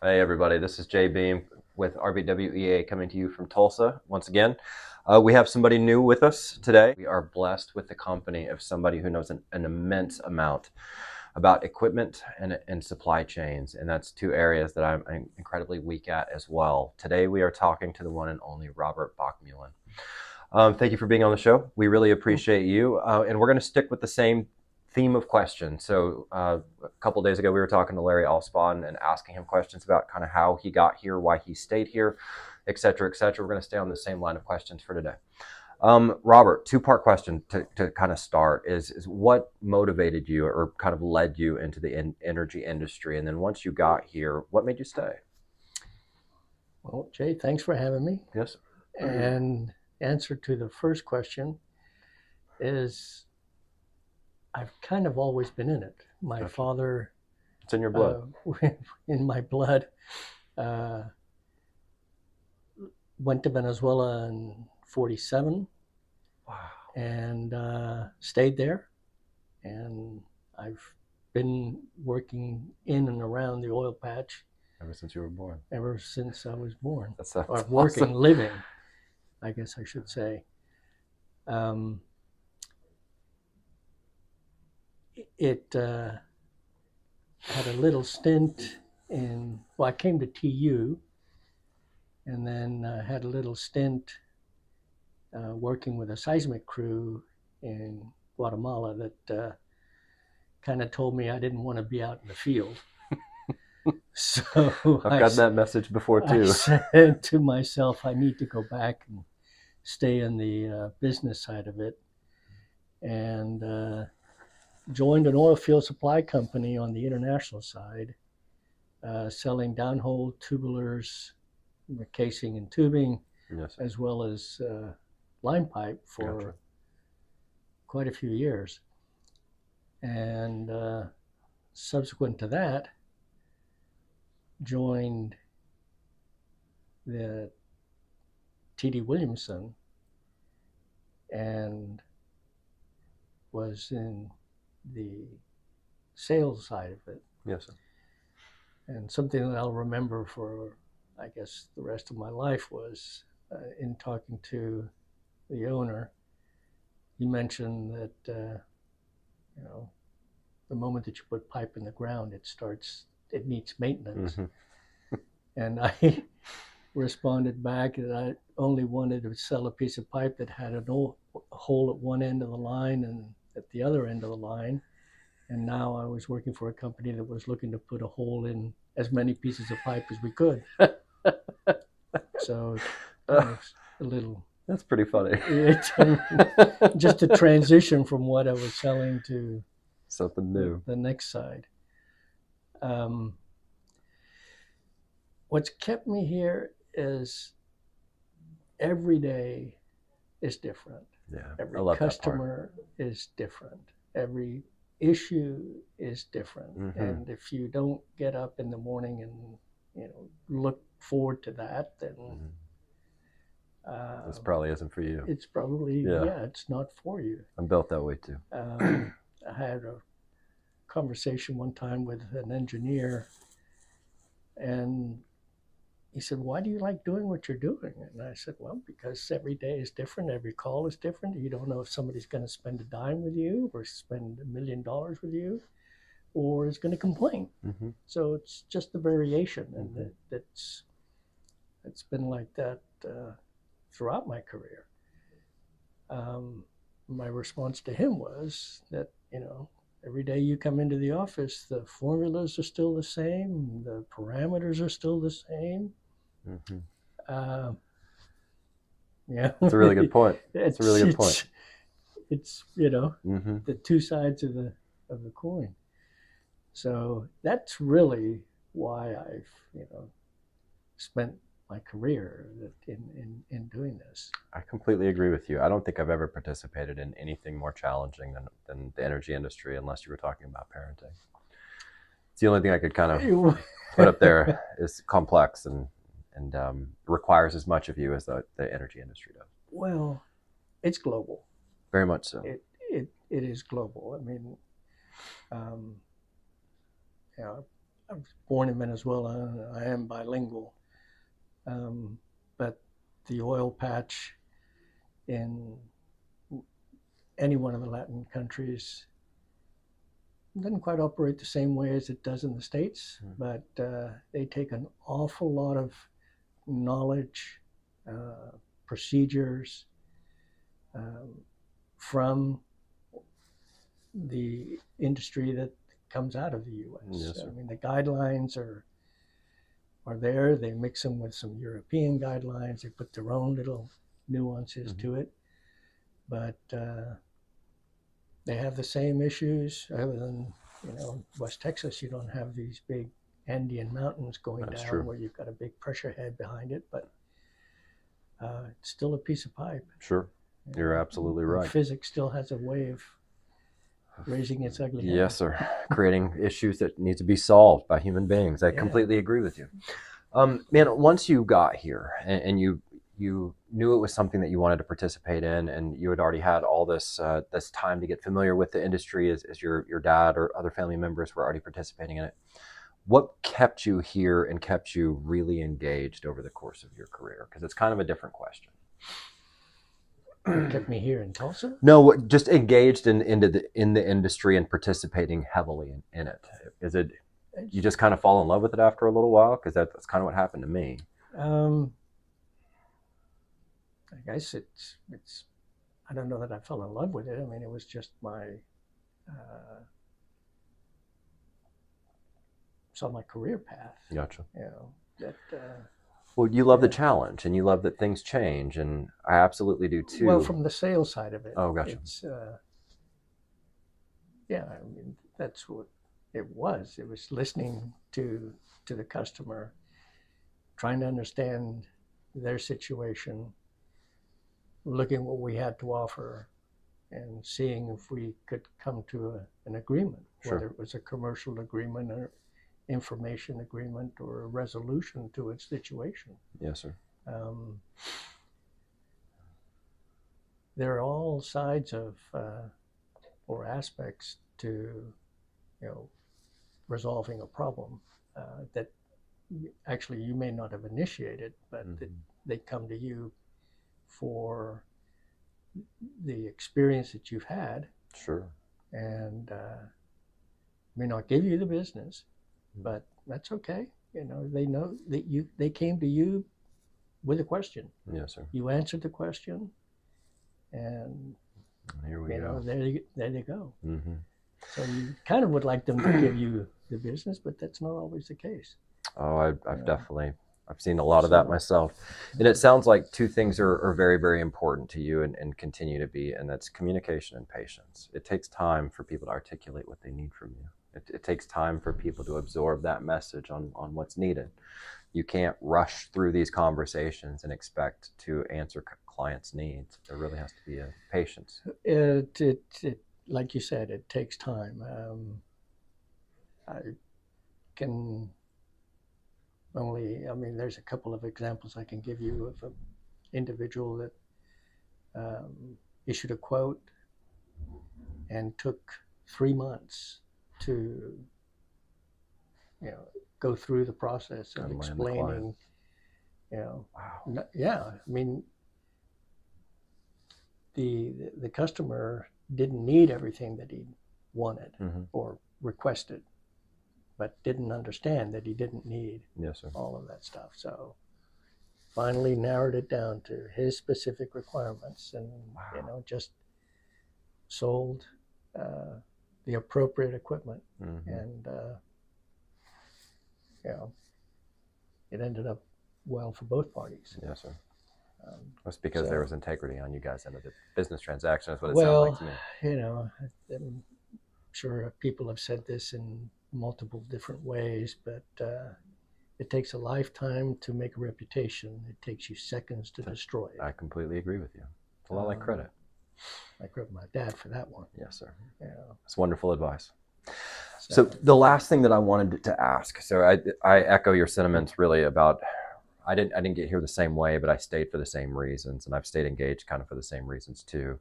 Hey everybody, this is Jay Beam with RBWEA coming to you from Tulsa once again. We have somebody new with us today. We are blessed with the company of somebody who knows an immense amount about equipment and supply chains, and that's two areas that I'm incredibly weak at as well. Today we are talking to the one and only Robert Bockmeulen. Thank you for being on the show. We really appreciate you, and we're going to stick with the same theme of questions. So a couple of days ago, we were talking to Larry Alspawn and asking him questions about kind of how he got here, why he stayed here, et cetera, et cetera. We're going to stay on the same line of questions for today. Robert, two-part question to kind of start is what motivated you or kind of led you into the energy industry? And then once you got here, what made you stay? Well, Jay, thanks for having me. Yes. And answer to the first question is I've kind of always been in it. My Gotcha. father, It's in your blood. in my blood, uh, went to Venezuela in 47 Wow. and stayed there. And I've been working in and around the oil patch Ever since you were born. ever since I was born. That's Or working, awesome. living, I guess I should say. Um, it had a little stint well, I came to TU and then had a little stint working with a seismic crew in Guatemala that kind of told me I didn't want to be out in the field. So I've gotten that message before I too. said to myself, I need to go back and stay in the business side of it. And joined an oil field supply company on the international side, selling downhole tubulars, casing and tubing, Yes. as well as line pipe for Gotcha. quite a few years. And subsequent to that, joined the T.D. Williamson and was in the sales side of it. Yes, sir. And something that I'll remember for, I guess, the rest of my life was in talking to the owner, he mentioned that, the moment that you put pipe in the ground, it needs maintenance. Mm-hmm. And I responded back that I only wanted to sell a piece of pipe that had a hole at one end of the line and at the other end of the line. And now I was working for a company that was looking to put a hole in as many pieces of pipe as we could. So a little. That's pretty funny. Just a transition from what I was selling to Something new. the next side. What's kept me here is every day is different. Yeah, Every I love customer is different. Every issue is different. Mm-hmm. And if you don't get up in the morning and look forward to that, then this probably isn't for you. It's probably it's not for you. I'm built that way too. I had a conversation one time with an engineer, and he said, "Why do you like doing what you're doing?" And I said, "Well, because every day is different. Every call is different. You don't know if somebody's going to spend a dime with you or spend $1 million with you or is going to complain." Mm-hmm. So it's just the variation. And it's been like that throughout my career. My response to him was that, every day you come into the office, the formulas are still the same, the parameters are still the same. Mm-hmm. Yeah, it's a really good point. It's a really good point. It's the two sides of the coin. So that's really why I've spent my career in doing this. I completely agree with you. I don't think I've ever participated in anything more challenging than the energy industry, unless you were talking about parenting. It's the only thing I could kind of put up there is complex and requires as much of you as the energy industry does. Well, it's global. Very much so. It is global. I mean, I was born in Venezuela. I am bilingual, but the oil patch in any one of the Latin countries doesn't quite operate the same way as it does in the States, but they take an awful lot of knowledge, procedures from the industry that comes out of the U.S. Yes, I mean, the guidelines are there. They mix them with some European guidelines. They put their own little nuances to it, but they have the same issues. Other than, West Texas, you don't have these big Andean mountains going That's down true. where you've got a big pressure head behind it, but it's still a piece of pipe. Sure, you're absolutely right. Physics still has a way of raising its ugly head. Yes, sir. Creating issues that need to be solved by human beings. I completely agree with you. Man, once you got here and you knew it was something that you wanted to participate in, and you had already had all this time to get familiar with the industry as your dad or other family members were already participating in it. What kept you here and kept you really engaged over the course of your career? Because it's kind of a different question. What kept me here in Tulsa? No, just engaged in the industry and participating heavily in it. Is it you just kind of fall in love with it after a little while? Because that's kind of what happened to me. I guess it's. I don't know that I fell in love with it. I mean, it was just my career path. Gotcha. That. Well, you love the challenge, and you love that things change, and I absolutely do too. Well, from the sales side of it. Oh, gotcha. It's, I mean, that's what it was. It was listening to the customer, trying to understand their situation, looking at what we had to offer, and seeing if we could come to an agreement, whether it was a commercial agreement or information agreement or a resolution to its situation. Yes, sir. There are all sides of or aspects to resolving a problem that actually you may not have initiated, but they come to you for the experience that you've had. Sure. And may not give you the business, but that's okay. They know that they came to you with a question. Yes, sir. You answered the question, and here we go. There they go. Mm-hmm. So you kind of would like them to give you the business, but that's not always the case. Oh, I've seen a lot of that myself. And it sounds like two things are very, very important to you and continue to be, and that's communication and patience. It takes time for people to articulate what they need from you. It takes time for people to absorb that message on what's needed. You can't rush through these conversations and expect to answer clients' needs. There really has to be a patience. It like you said, it takes time. I can there's a couple of examples I can give you of an individual that issued a quote and took 3 months to go through the process of explaining. Wow. I mean, the customer didn't need everything that he wanted or requested, but didn't understand that he didn't need all of that stuff. So finally narrowed it down to his specific requirements, and just sold the appropriate equipment, and it ended up well for both parties. Yes, sir. That's because there was integrity on you guys' end of the business transaction. That's what it sounds like to me. I'm sure people have said this in multiple different ways, but it takes a lifetime to make a reputation. It takes you seconds to destroy it. I completely agree with you. It's a lot like credit. I credit my dad for that one. Yes, sir. That's wonderful advice. So the last thing that I wanted to ask, so I echo your sentiments really about, I didn't get here the same way, but I stayed for the same reasons, and I've stayed engaged kind of for the same reasons too.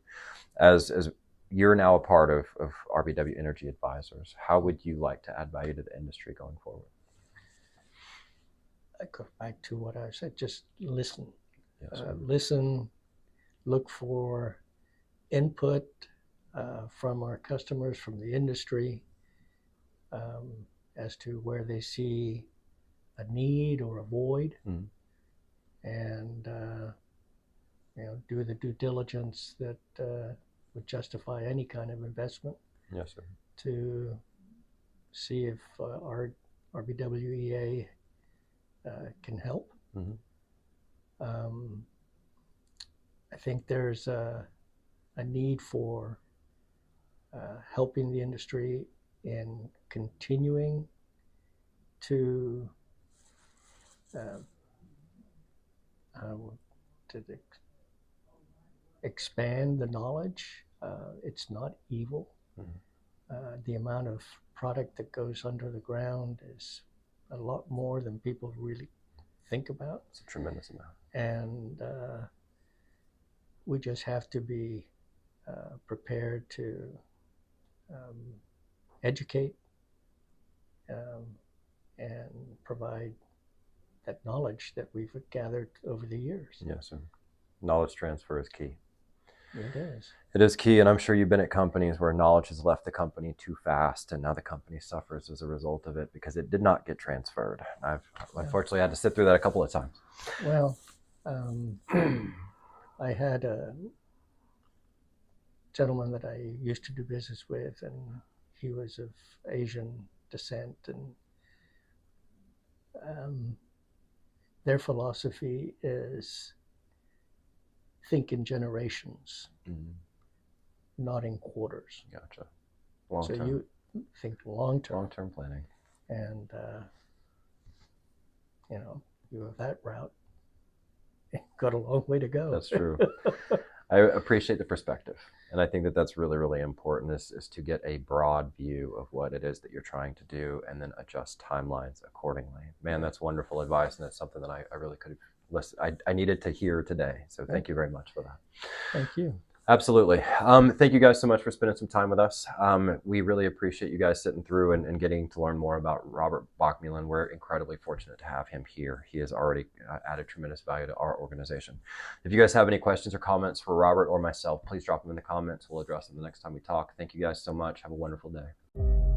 As you're now a part of RBW Energy Advisors, how would you like to add value to the industry going forward? I go back to what I said, just listen. Yes, Listen, look for input from our customers, from the industry, um, as to where they see a need or a void, mm-hmm. and do the due diligence that would justify any kind of investment. Yes, sir. To see if our RBWEA can help. Mm-hmm. I think there's a need for helping the industry in continuing to uh, to expand the knowledge. It's not evil. Mm-hmm. The amount of product that goes under the ground is a lot more than people really think about. It's a tremendous amount. And we just have to be prepared to educate and provide that knowledge that we've gathered over the years. Yes, sir. Knowledge transfer is key. It is. It is key, and I'm sure you've been at companies where knowledge has left the company too fast, and now the company suffers as a result of it because it did not get transferred. I've unfortunately had to sit through that a couple of times. Well, I had a gentleman that I used to do business with, and he was of Asian descent, and their philosophy is think in generations, not in quarters. Gotcha. So you think long-term. Long-term planning. And, you have that route. Got a long way to go. That's true. I appreciate the perspective. And I think that that's really, really important is to get a broad view of what it is that you're trying to do and then adjust timelines accordingly. Man, that's wonderful advice. And that's something that I really could have listened. I needed to hear today. So thank you very much for that. Thank you. Absolutely. Thank you guys so much for spending some time with us. We really appreciate you guys sitting through and getting to learn more about Robert Bockmeulen. We're incredibly fortunate to have him here. He has already added tremendous value to our organization. If you guys have any questions or comments for Robert or myself, please drop them in the comments. We'll address them the next time we talk. Thank you guys so much. Have a wonderful day.